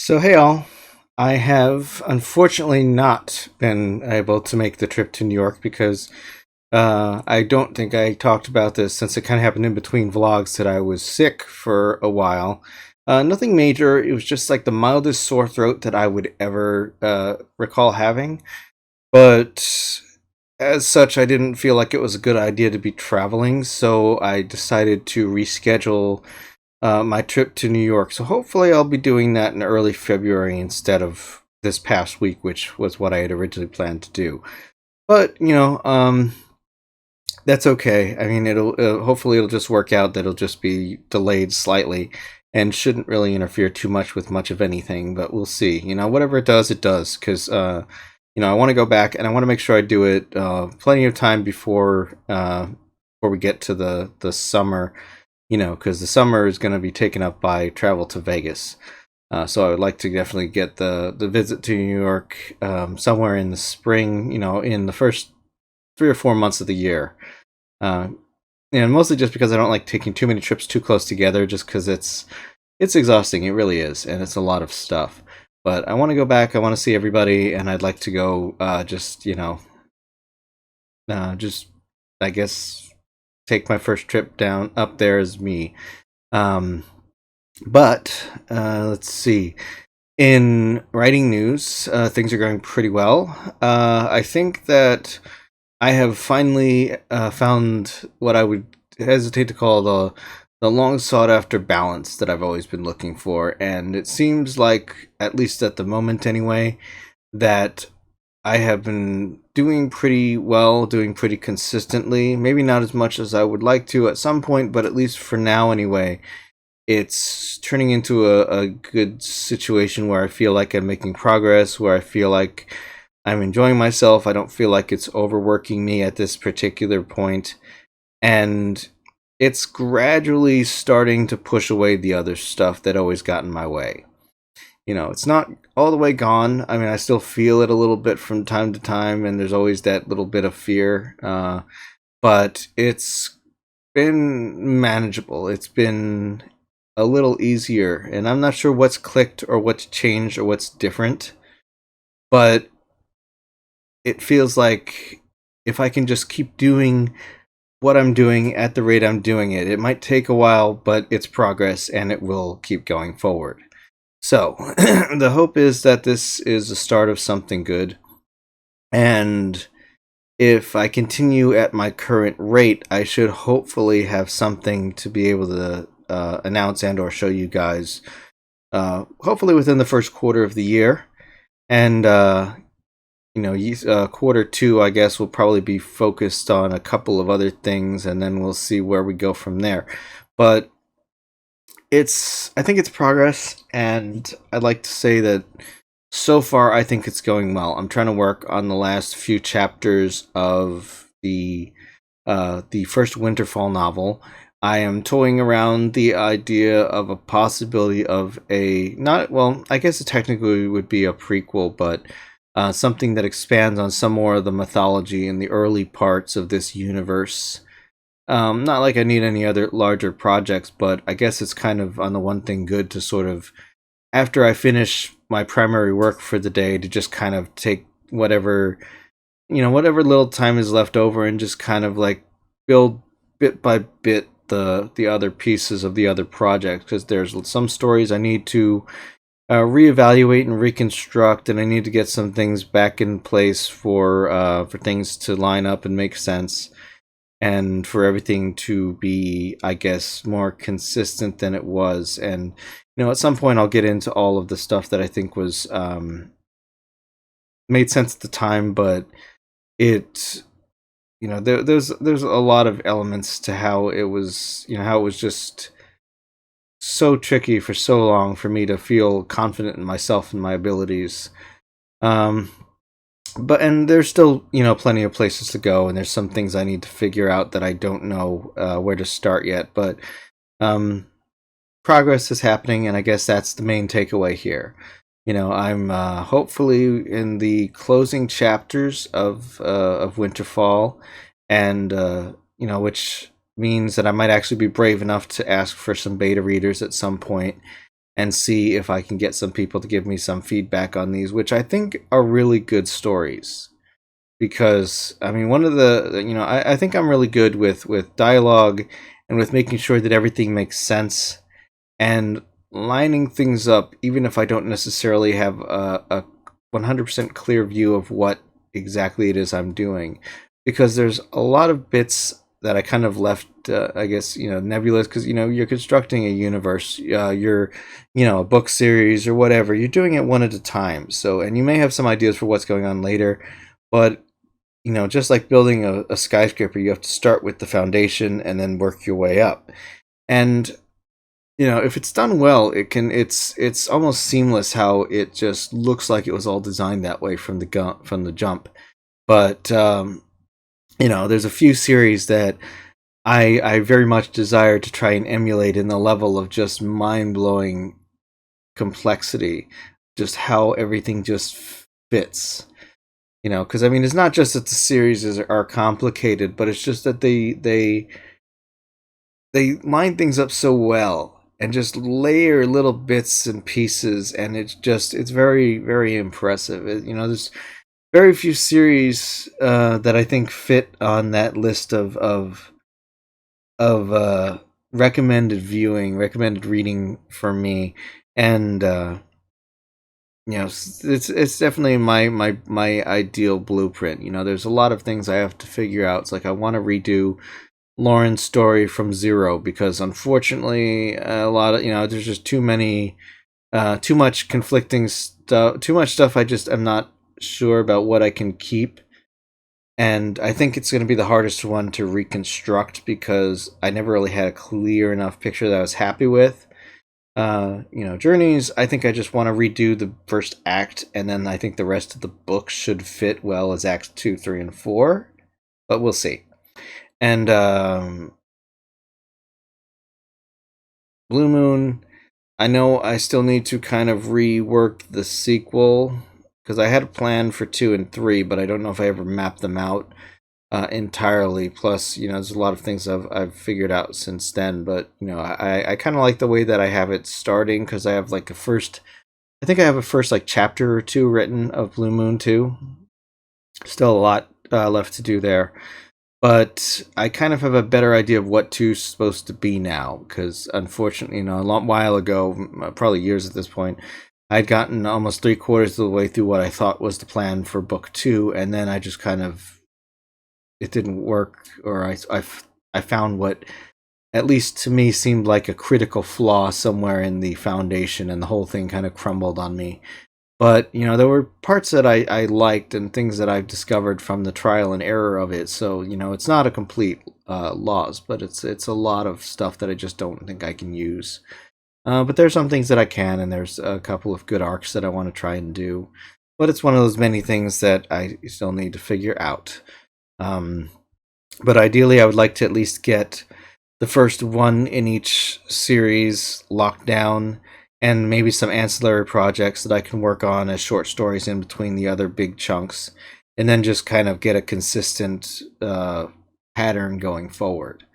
So, hey all, I have unfortunately not been able to make the trip to New York because I don't think I talked about this since it kind of happened in between vlogs that I was sick for a while. Nothing major, it was just like the mildest sore throat that I would ever recall having. But as such, I didn't feel like it was a good idea to be traveling, so I decided to reschedule my trip to New York. So hopefully I'll be doing that in early February instead of this past week, which was what I had originally planned to do. But that's okay. I mean, it'll hopefully it'll just work out. That it'll just be delayed slightly, and shouldn't really interfere too much with much of anything. But we'll see. Whatever it does, it does. Because I want to go back and I want to make sure I do it plenty of time before we get to the summer. Because the summer is going to be taken up by travel to Vegas. So I would like to definitely get the visit to New York somewhere in the spring, in the first 3 or 4 months of the year. Uh, and mostly just because I don't like taking too many trips too close together, just because it's exhausting. It really is, and it's a lot of stuff. But I want to go back. I want to see everybody, and I'd like to go. Just I guess take my first trip down up there as me. Um, but let's see. In writing news, things are going pretty well. I think that I have finally found what I would hesitate to call the long sought after balance that I've always been looking for, and it seems like, at least at the moment anyway, that I have been doing pretty well, doing pretty consistently. Maybe not as much as I would like to at some point, but at least for now anyway, it's turning into a good situation where I feel like I'm making progress, where I feel like I'm enjoying myself. I don't feel like it's overworking me at this particular point. And it's gradually starting to push away the other stuff that always got in my way. It's not all the way gone. I mean, I still feel it a little bit from time to time, and there's always that little bit of fear. But it's been manageable. It's been a little easier, and I'm not sure what's clicked or what's changed or what's different, but it feels like if I can just keep doing what I'm doing at the rate I'm doing it, it might take a while, but it's progress and it will keep going forward. So, the hope is that this is the start of something good, and if I continue at my current rate, I should hopefully have something to be able to announce and or show you guys, hopefully within the first quarter of the year. And quarter two, I guess, will probably be focused on a couple of other things, and then we'll see where we go from there. But I think it's progress, and I'd like to say that so far I think it's going well. I'm trying to work on the last few chapters of the first Winterfall novel. I am toying around the idea of a possibility of I guess it technically would be a prequel, but something that expands on some more of the mythology in the early parts of this universe. Not like I need any other larger projects, but I guess it's kind of on the one thing good to sort of, after I finish my primary work for the day, to just kind of take whatever little time is left over and just kind of like build bit by bit the other pieces of the other projects, because there's some stories I need to reevaluate and reconstruct, and I need to get some things back in place for things to line up and make sense, and for everything to be, I guess, more consistent than it was. And at some point I'll get into all of the stuff that I think was made sense at the time, but it there's a lot of elements to how it was just so tricky for so long for me to feel confident in myself and my abilities. And there's still plenty of places to go, and there's some things I need to figure out that I don't know where to start yet, but progress is happening, and I guess that's the main takeaway here. I'm hopefully in the closing chapters of Winterfall, and which means that I might actually be brave enough to ask for some beta readers at some point. and see if I can get some people to give me some feedback on these, which I think are really good stories. Because I mean, one of the I think I'm really good with dialogue and with making sure that everything makes sense and lining things up, even if I don't necessarily have a 100% clear view of what exactly it is I'm doing. Because there's a lot of bits that I kind of left, I guess, nebulous, because, you're constructing a universe, you're, a book series or whatever. You're doing it one at a time. So, and you may have some ideas for what's going on later, but just like building a skyscraper, you have to start with the foundation and then work your way up. And if it's done well, it's almost seamless how it just looks like it was all designed that way from the jump. But there's a few series that I very much desire to try and emulate in the level of just mind blowing complexity, just how everything just fits. Because I mean, it's not just that the series are complicated, but it's just that they line things up so well and just layer little bits and pieces, and it's very, very impressive. There's very few series that I think fit on that list of recommended viewing, recommended reading for me, and it's definitely my ideal blueprint. There's a lot of things I have to figure out. It's like I want to redo Lauren's story from zero because unfortunately a lot of there's just too much conflicting stuff, too much stuff I just am not sure about what I can keep. And I think it's going to be the hardest one to reconstruct because I never really had a clear enough picture that I was happy with. Journeys, I think I just want to redo the first act, and then I think the rest of the book should fit well as acts 2, 3, and 4. But we'll see. And Blue Moon, I know I still need to kind of rework the sequel because I had a plan for 2 and 3, but I don't know if I ever mapped them out entirely. Plus, there's a lot of things I've figured out since then. But I kind of like the way that I have it starting because I have like I think I have a first like chapter or 2 written of Blue Moon 2. Still a lot left to do there. But I kind of have a better idea of what 2's supposed to be now, because unfortunately, a long while ago, probably years at this point, I'd gotten almost 3/4 of the way through what I thought was the plan for book 2, and then I just kind of it didn't work, or I found what at least to me seemed like a critical flaw somewhere in the foundation, and the whole thing kind of crumbled on me. But there were parts that I liked and things that I've discovered from the trial and error of it. So it's not a complete loss, but it's a lot of stuff that I just don't think I can use. But there's some things that I can, and there's a couple of good arcs that I want to try and do. But it's one of those many things that I still need to figure out. But ideally, I would like to at least get the first one in each series locked down, and maybe some ancillary projects that I can work on as short stories in between the other big chunks, and then just kind of get a consistent pattern going forward.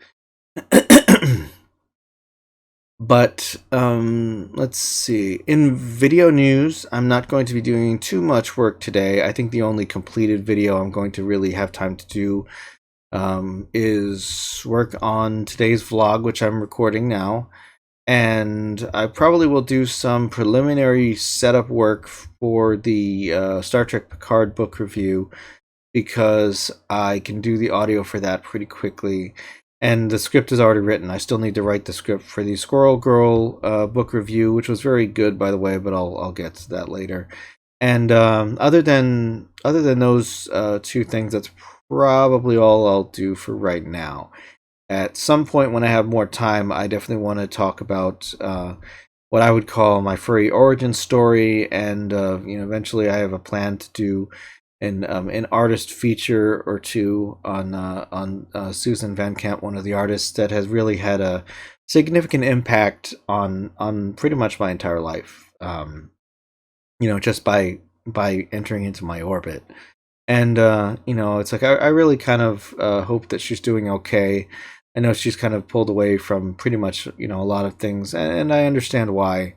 But let's see. In video news, I'm not going to be doing too much work today. I think the only completed video I'm going to really have time to do is work on today's vlog, which I'm recording now. And I probably will do some preliminary setup work for the Star Trek Picard book review, because I can do the audio for that pretty quickly. And the script is already written. I still need to write the script for the Squirrel Girl book review, which was very good, by the way, but I'll get to that later. And other than those 2 things, that's probably all I'll do for right now. At some point when I have more time, I definitely want to talk about what I would call my furry origin story, and eventually I have a plan to do an artist feature or 2 on Susan Van Camp, one of the artists that has really had a significant impact on pretty much my entire life. Just by entering into my orbit. And it's like I really kind of hope that she's doing okay. I know she's kind of pulled away from pretty much a lot of things, and I understand why.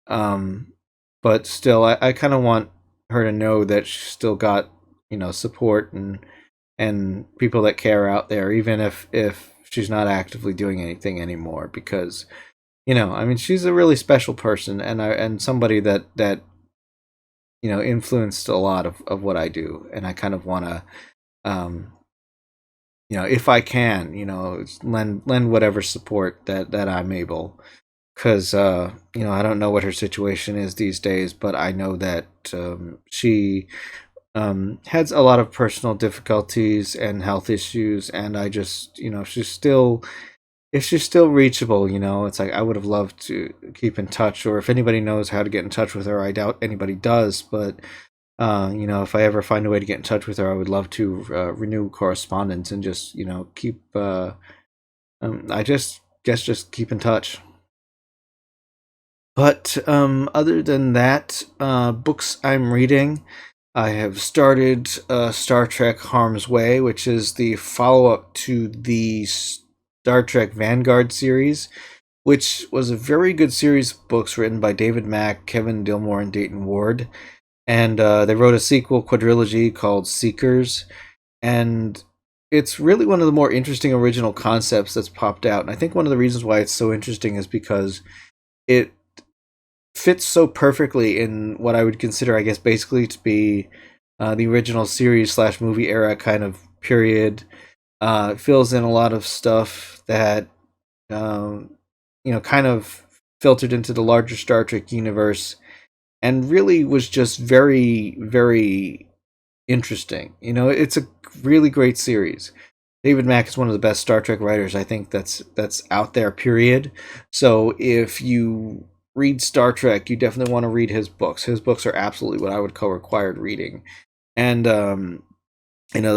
But still, I kind of want her to know that she's still got, support and people that care out there, even if she's not actively doing anything anymore. Because I mean, she's a really special person, and somebody that influenced a lot of what I do, and I kind of want to, um, if I can, lend whatever support that I'm able. Because I don't know what her situation is these days, but I know that she has a lot of personal difficulties and health issues, and I just, if she's still reachable, it's like I would have loved to keep in touch, or if anybody knows how to get in touch with her. I doubt anybody does, but if I ever find a way to get in touch with her, I would love to renew correspondence and just, keep. I just keep in touch. But other than that, books I'm reading, I have started Star Trek Harm's Way, which is the follow-up to the Star Trek Vanguard series, which was a very good series of books written by David Mack, Kevin Dillmore, and Dayton Ward. And they wrote a sequel quadrilogy called Seekers, and it's really one of the more interesting original concepts that's popped out. And I think one of the reasons why it's so interesting is because it fits so perfectly in what I would consider, I guess, basically to be the original series / movie era kind of period. It fills in a lot of stuff that kind of filtered into the larger Star Trek universe, and really was just very, very interesting. It's a really great series. David Mack is one of the best Star Trek writers I think that's out there, period. So if you read Star Trek, you definitely want to read his books. His books are absolutely what I would call required reading. And the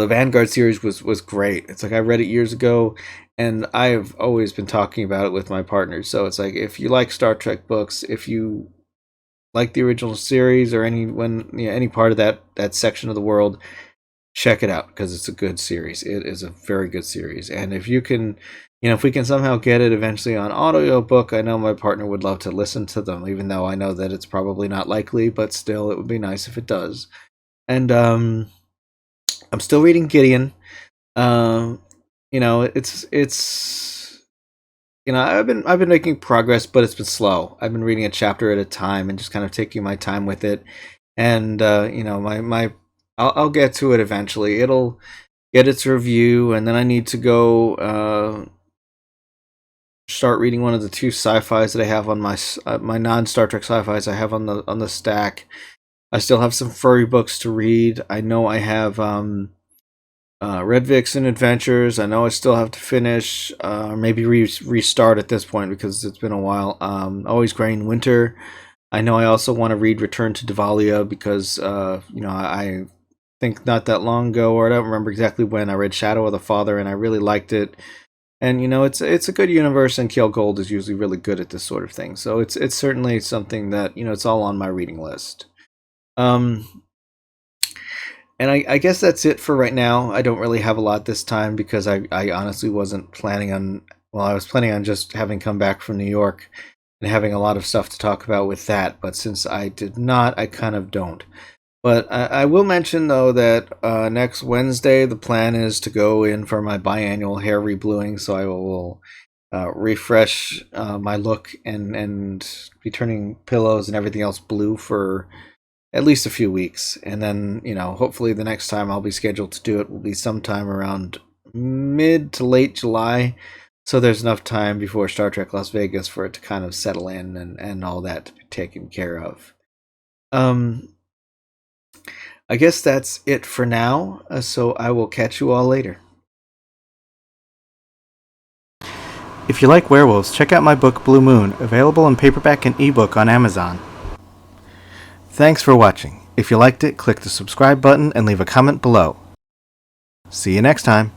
Vanguard series was great. It's like I read it years ago, and I've always been talking about it with my partners. So it's like, if you like Star Trek books, if you like the original series or any part of that section of the world, check it out, because it's a good series. It is a very good series. And if you can, if we can somehow get it eventually on audiobook, I know my partner would love to listen to them, even though I know that it's probably not likely, but still, it would be nice if it does. And I'm still reading Gideon. It's I've been making progress, but it's been slow. I've been reading a chapter at a time and just kind of taking my time with it. And I'll get to it eventually. It'll get its review, and then I need to go start reading one of the two sci-fis that I have on my non-Star Trek sci-fis I have on the stack. I still have some furry books to read. I know I have Red Vixen Adventures. I know I still have to finish, maybe restart at this point because it's been a while. Always Graying Winter. I know I also want to read Return to Davalia because I think not that long ago, or I don't remember exactly when, I read Shadow of the Father and I really liked it. And it's a good universe, and Keel Gold is usually really good at this sort of thing. So it's certainly something that it's all on my reading list. And I guess that's it for right now. I don't really have a lot this time because I honestly wasn't planning on. Well, I was planning on just having come back from New York and having a lot of stuff to talk about with that. But since I did not, I kind of don't. But I will mention, though, that next Wednesday, the plan is to go in for my biannual hair rebluing. So I will refresh my look and be turning pillows and everything else blue for at least a few weeks. And then, hopefully the next time I'll be scheduled to do it will be sometime around mid to late July. So there's enough time before Star Trek Las Vegas for it to kind of settle in and all that to be taken care of. I guess that's it for now, so I will catch you all later. If you like werewolves, check out my book Blue Moon, available in paperback and ebook on Amazon. Thanks for watching. If you liked it, click the subscribe button and leave a comment below. See you next time.